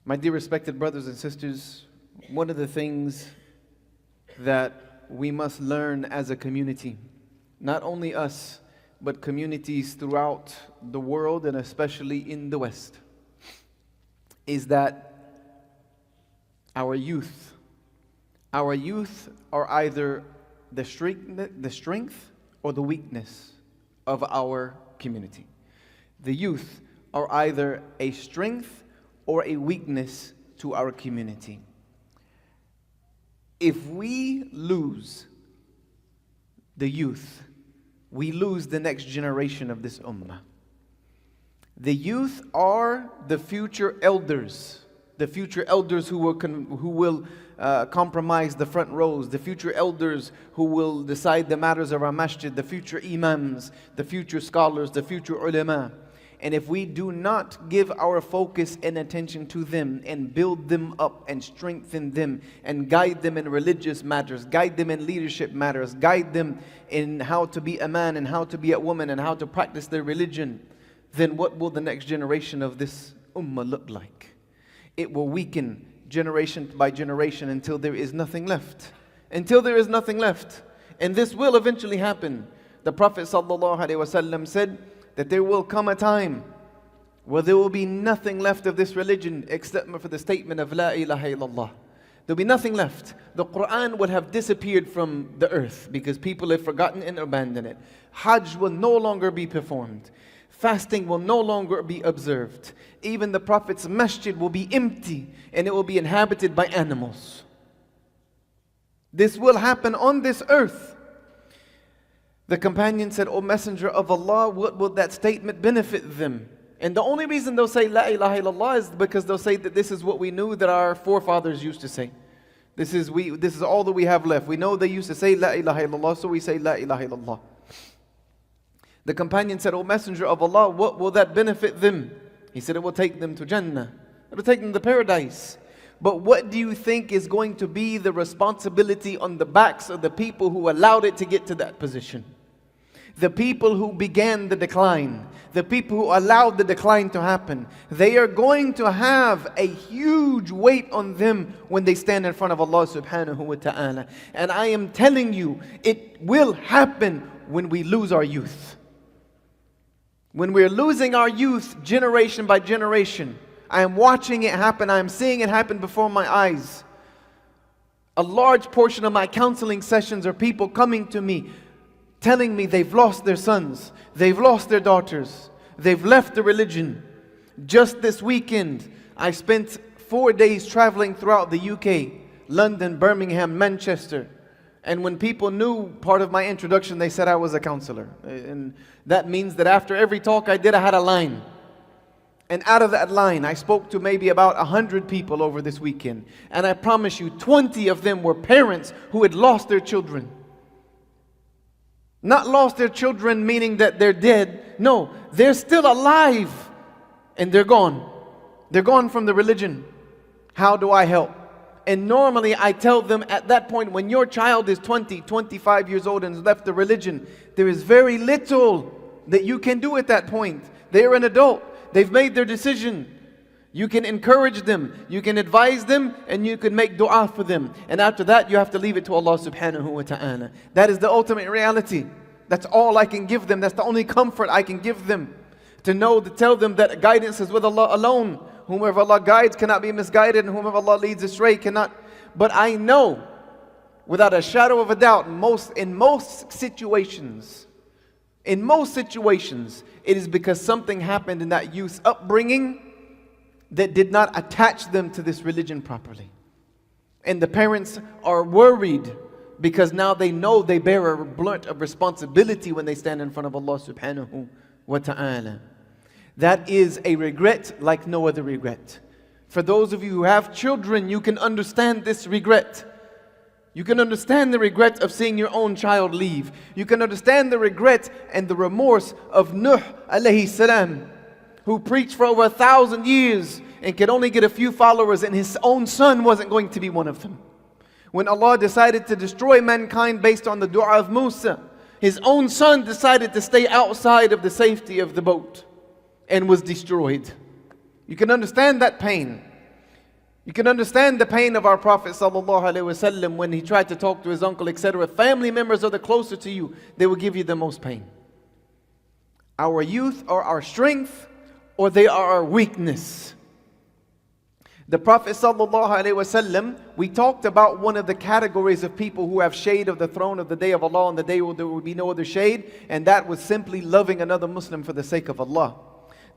My dear respected brothers and sisters, one of the things that we must learn as a community, not only us, but communities throughout the world and especially in the West, is that our youth are either the strength or the weakness of our community. The youth are either a strength or a weakness to our community. If we lose the youth, we lose the next generation of this ummah. The youth are the future elders who will compromise the front rows, the future elders who will decide the matters of our masjid, the future imams, the future scholars, the future ulama. And if we do not give our focus and attention to them and build them up and strengthen them and guide them in religious matters, guide them in leadership matters, guide them in how to be a man and how to be a woman and how to practice their religion, then what will the next generation of this ummah look like? It will weaken generation by generation until there is nothing left. Until there is nothing left. And this will eventually happen. The Prophet ﷺ said that there will come a time where there will be nothing left of this religion except for the statement of La ilaha illallah. There will be nothing left. The Qur'an will have disappeared from the earth because people have forgotten and abandoned it. Hajj will no longer be performed. Fasting will no longer be observed. Even the Prophet's masjid will be empty and it will be inhabited by animals. This will happen on this earth. The companion said, O Messenger of Allah, what will that statement benefit them? And the only reason they'll say La ilaha illallah is because they'll say that this is what we knew that our forefathers used to say. This is all that we have left. We know they used to say La ilaha illallah, so we say La ilaha illallah. The companion said, O Messenger of Allah, what will that benefit them? He said, it will take them to Jannah. It will take them to paradise. But what do you think is going to be the responsibility on the backs of the people who allowed it to get to that position? The people who began the decline, the people who allowed the decline to happen, they are going to have a huge weight on them when they stand in front of Allah subhanahu wa ta'ala. And I am telling you, it will happen when we lose our youth. When we're losing our youth generation by generation, I am watching it happen, I am seeing it happen before my eyes. A large portion of my counseling sessions are people coming to me, telling me they've lost their sons, they've lost their daughters, they've left the religion. Just this weekend, I spent 4 days traveling throughout the UK, London, Birmingham, Manchester. And when people knew part of my introduction, they said I was a counselor. And that means that after every talk I did, I had a line. And out of that line, I spoke to maybe about 100 people over this weekend. And I promise you, 20 of them were parents who had lost their children. Not lost their children meaning that they're dead. No, they're still alive and they're gone. They're gone from the religion. How do I help? And normally I tell them at that point, when your child is 20, 25 years old and has left the religion, there is very little that you can do at that point. They're an adult. They've made their decision. You can encourage them, you can advise them, and you can make dua for them. And after that, you have to leave it to Allah subhanahu wa ta'ala. That is the ultimate reality. That's all I can give them. That's the only comfort I can give them. To tell them that guidance is with Allah alone. Whomever Allah guides cannot be misguided, and whomever Allah leads astray cannot. But I know, without a shadow of a doubt, in most situations, it is because something happened in that youth's upbringing that did not attach them to this religion properly. And the parents are worried because now they know they bear a blunt of responsibility when they stand in front of Allah subhanahu wa ta'ala. That is a regret like no other regret. For those of you who have children, you can understand this regret. You can understand the regret of seeing your own child leave. You can understand the regret and the remorse of Nuh alayhi salam, who preached for over 1,000 years and could only get a few followers, and his own son wasn't going to be one of them. When Allah decided to destroy mankind based on the dua of Musa, his own son decided to stay outside of the safety of the boat and was destroyed. You can understand that pain. You can understand the pain of our Prophet ﷺ when he tried to talk to his uncle, etc. Family members are the closer to you, they will give you the most pain. Our youth are our strength, or they are our weakness. The Prophet ﷺ, we talked about one of the categories of people who have shade of the throne of the day of Allah, on the day there will be no other shade, and that was simply loving another Muslim for the sake of Allah.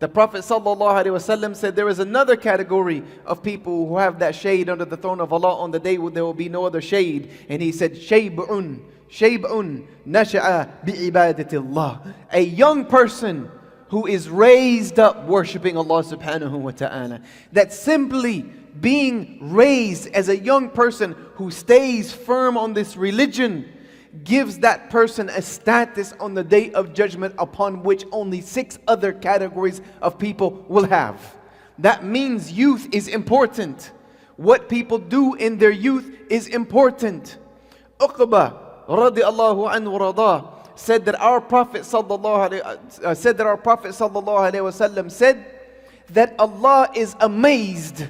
The Prophet ﷺ said there is another category of people who have that shade under the throne of Allah on the day where there will be no other shade. And he said, Shayb'un nasha'a bi'ibadatillah. A young person who is raised up worshipping Allah subhanahu wa ta'ala. That simply being raised as a young person who stays firm on this religion gives that person a status on the day of judgment upon which only 6 other categories of people will have. That means youth is important. What people do in their youth is important. Uqba radiallahu anhu radha said that our Prophet sallallahu alaihi wasallam said that Allah is amazed.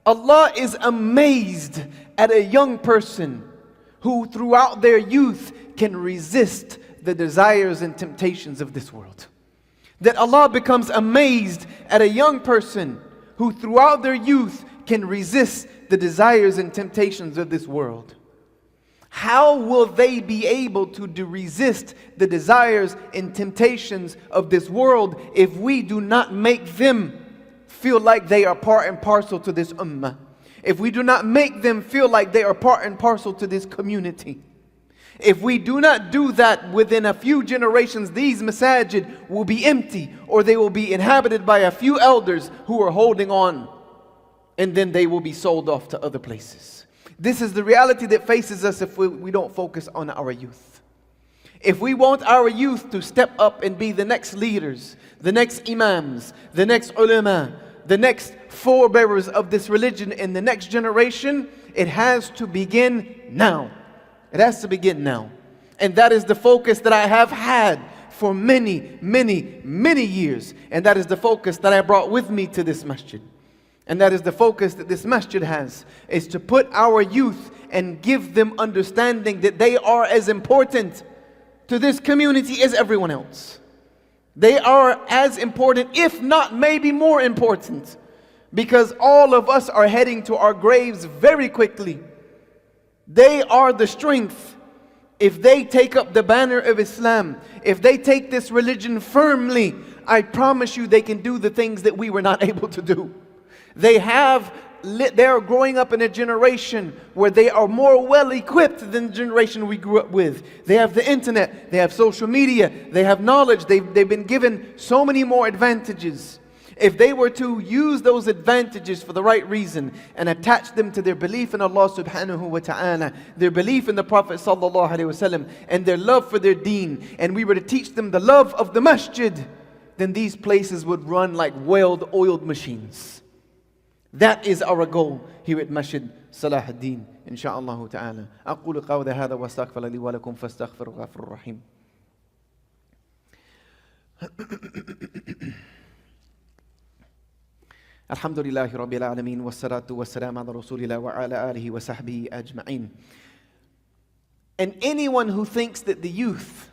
Allah is amazed at a young person who throughout their youth can resist the desires and temptations of this world. That Allah becomes amazed at a young person who throughout their youth can resist the desires and temptations of this world. How will they be able to resist the desires and temptations of this world if we do not make them feel like they are part and parcel to this ummah? If we do not make them feel like they are part and parcel to this community, if we do not do that, within a few generations, these masajid will be empty, or they will be inhabited by a few elders who are holding on, and then they will be sold off to other places. This is the reality that faces us if we don't focus on our youth. If we want our youth to step up and be the next leaders, the next imams, the next ulama, the next forebearers of this religion in the next generation, it has to begin now. It has to begin now. And that is the focus that I have had for many, many, many years. And that is the focus that I brought with me to this masjid. And that is the focus that this masjid has, is to put our youth and give them understanding that they are as important to this community as everyone else. They are as important, if not maybe more important, because all of us are heading to our graves very quickly. They are the strength. If they take up the banner of Islam, if they take this religion firmly, I promise you they can do the things that we were not able to do. They are growing up in a generation where they are more well equipped than the generation we grew up with. They have the internet, they have social media, they have knowledge, they've been given so many more advantages. If they were to use those advantages for the right reason and attach them to their belief in Allah subhanahu wa ta'ala, their belief in the Prophet sallallahu alaihi wasallam, and their love for their deen, and we were to teach them the love of the masjid, then these places would run like well-oiled machines. That is our goal here at Masjid Salah ad-Din, insha'Allah ta'ala. أقول قولي هذا واستغفر لي ولكم فاستغفروا غفور رحيم. الحمد لله رب العالمين والصلاة والسلام على رسول الله وعلى آله وصحبه أجمعين. And anyone who thinks that the youth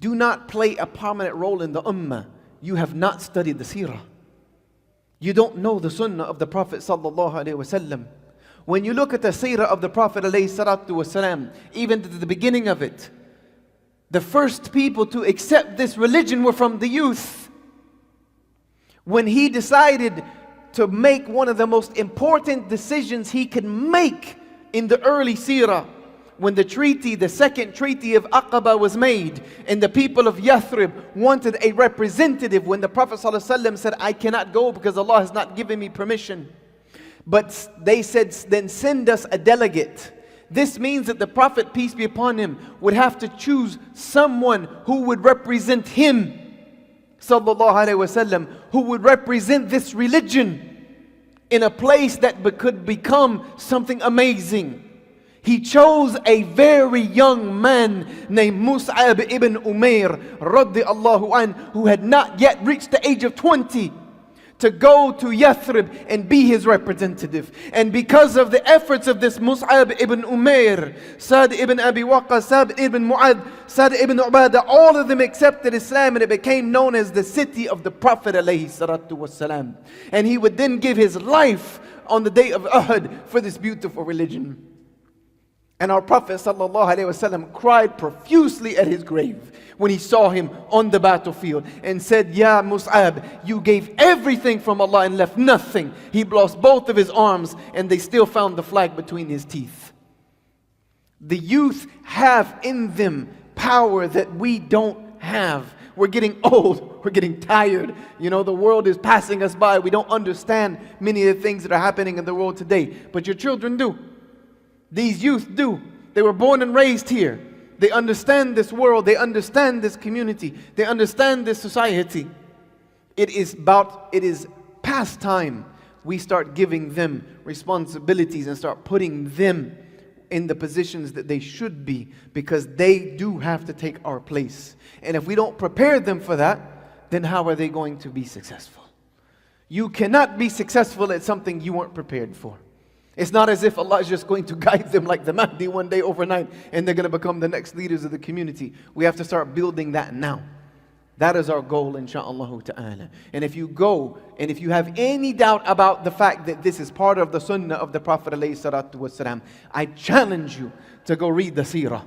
do not play a prominent role in the ummah, you have not studied the seerah. You don't know the sunnah of the Prophet sallallahu alaihi wasallam. When you look at the seerah of the Prophet alayhi salatu wasalam, even to the beginning of it, the first people to accept this religion were from the youth. When he decided to make one of the most important decisions he could make in the early seerah, when the second treaty of Aqaba was made, and the people of Yathrib wanted a representative, when the Prophet ﷺ said, I cannot go because Allah has not given me permission. But they said, then send us a delegate. This means that the Prophet, peace be upon him, would have to choose someone who would represent him, sallallahu alaihi wasallam, who would represent this religion in a place that could become something amazing. He chose a very young man named Mus'ab ibn Umair radiallahu an, who had not yet reached the age of 20, to go to Yathrib and be his representative. And because of the efforts of this Mus'ab ibn Umair, Sa'd ibn Abi Waqqas, Sa'd ibn Mu'adh, Sa'd ibn Ubadah, all of them accepted Islam, and it became known as the city of the Prophet alayhi salatu wasalam. And he would then give his life on the day of Uhud for this beautiful religion. And our Prophet sallallahu alaihi wasallam cried profusely at his grave when he saw him on the battlefield and said, Ya Mus'ab, you gave everything from Allah and left nothing. He lost both of his arms and they still found the flag between his teeth. The youth have in them power that we don't have. We're getting old. We're getting tired. You know, the world is passing us by. We don't understand many of the things that are happening in the world today. But your children do. These youth do. They were born and raised here. They understand this world. They understand this community. They understand this society. It is past time we start giving them responsibilities and start putting them in the positions that they should be, because they do have to take our place. And if we don't prepare them for that, then how are they going to be successful? You cannot be successful at something you weren't prepared for. It's not as if Allah is just going to guide them like the Mahdi one day overnight and they're going to become the next leaders of the community. We have to start building that now. That is our goal, insha'Allah ta'ala. And if you go, and if you have any doubt about the fact that this is part of the Sunnah of the Prophet alayhi salatu wasalam, I challenge you to go read the seerah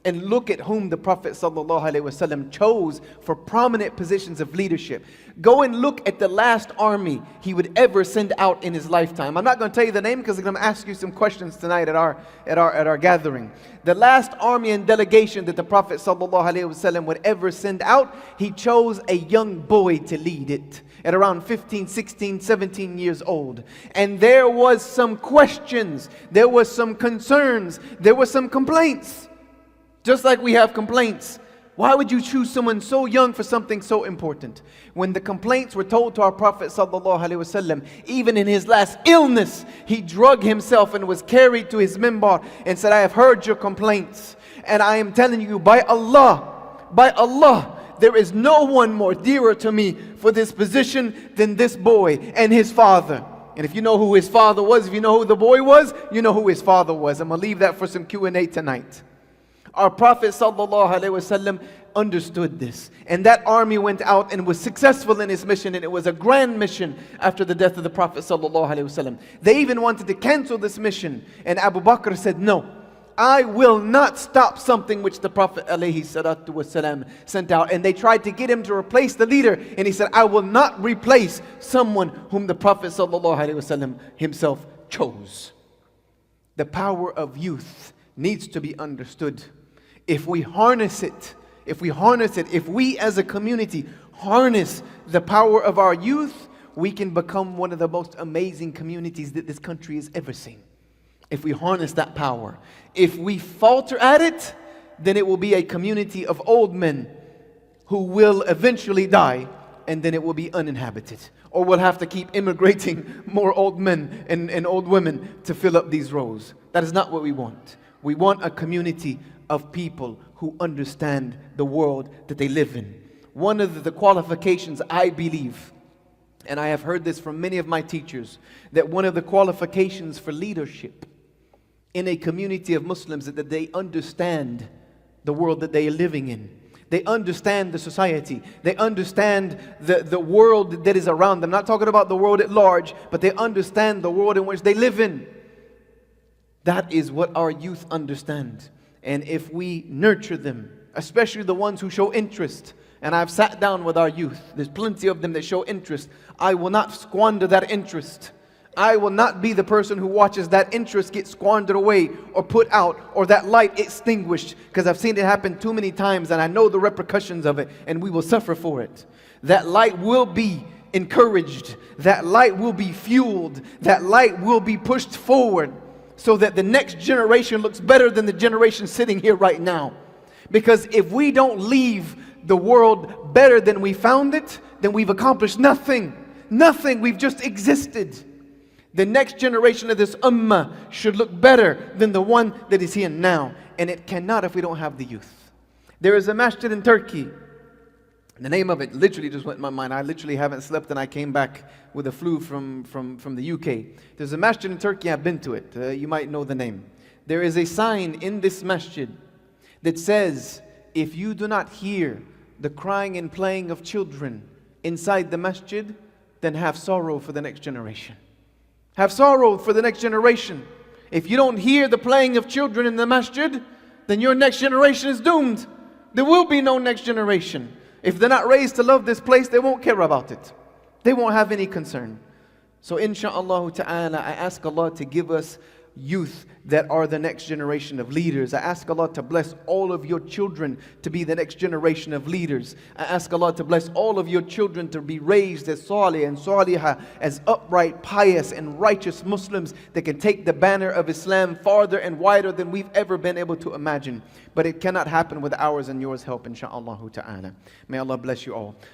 and look at whom the Prophet sallallahu alaihi wasallam chose for prominent positions of leadership. Go and look at the last army he would ever send out in his lifetime. I'm not going to tell you the name because I'm going to ask you some questions tonight at our gathering. The last army and delegation that the Prophet sallallahu alaihi wasallam would ever send out, he chose a young boy to lead it at around 15, 16, 17 years old. And there was some questions, there was some concerns, there were some complaints. Just like we have complaints. Why would you choose someone so young for something so important? When the complaints were told to our Prophet sallallahu alaihi wasallam, even in his last illness, he drug himself and was carried to his minbar and said, I have heard your complaints, and I am telling you, by Allah, there is no one more dearer to me for this position than this boy and his father. And if you know who his father was, if you know who the boy was, you know who his father was. I'm going to leave that for some Q&A tonight. Our Prophet ﷺ understood this. And that army went out and was successful in its mission. And it was a grand mission after the death of the Prophet ﷺ. They even wanted to cancel this mission. And Abu Bakr said, no, I will not stop something which the Prophet ﷺ sent out. And they tried to get him to replace the leader. And he said, I will not replace someone whom the Prophet ﷺ himself chose. The power of youth needs to be understood. If we harness it, if we as a community harness the power of our youth, we can become one of the most amazing communities that this country has ever seen. If we harness that power. If we falter at it, then it will be a community of old men who will eventually die, and then it will be uninhabited. Or we'll have to keep immigrating more old men and old women to fill up these rows. That is not what we want. We want a community of people who understand the world that they live in. One of the qualifications, I believe, and I have heard this from many of my teachers, that one of the qualifications for leadership in a community of Muslims is that they understand the world that they are living in. They understand the society. They understand the world that is around them. I'm not talking about the world at large, but they understand the world in which they live in. That is what our youth understand. And if we nurture them, especially the ones who show interest, and I've sat down with our youth, there's plenty of them that show interest, I will not squander that interest. I will not be the person who watches that interest get squandered away or put out, or that light extinguished, because I've seen it happen too many times and I know the repercussions of it, and we will suffer for it. That light will be encouraged. That light will be fueled. That light will be pushed forward, so that the next generation looks better than the generation sitting here right now. Because if we don't leave the world better than we found it, then we've accomplished nothing. Nothing. We've just existed. The next generation of this ummah should look better than the one that is here now. And it cannot if we don't have the youth. There is a masjid in Turkey The name of it literally just went in my mind. I literally haven't slept and I came back with a flu from the UK. There's a masjid in Turkey, I've been to it. You might know the name. There is a sign in this masjid that says, if you do not hear the crying and playing of children inside the masjid, then have sorrow for the next generation. Have sorrow for the next generation. If you don't hear the playing of children in the masjid, then your next generation is doomed. There will be no next generation. If they're not raised to love this place, they won't care about it. They won't have any concern. So insha'Allah ta'ala, I ask Allah to give us youth that are the next generation of leaders. I ask Allah to bless all of your children to be the next generation of leaders. I ask Allah to bless all of your children to be raised as salih and salihah, as upright, pious and righteous Muslims that can take the banner of Islam farther and wider than we've ever been able to imagine. But it cannot happen with ours and yours help, insha'Allah ta'ala. May Allah bless you all.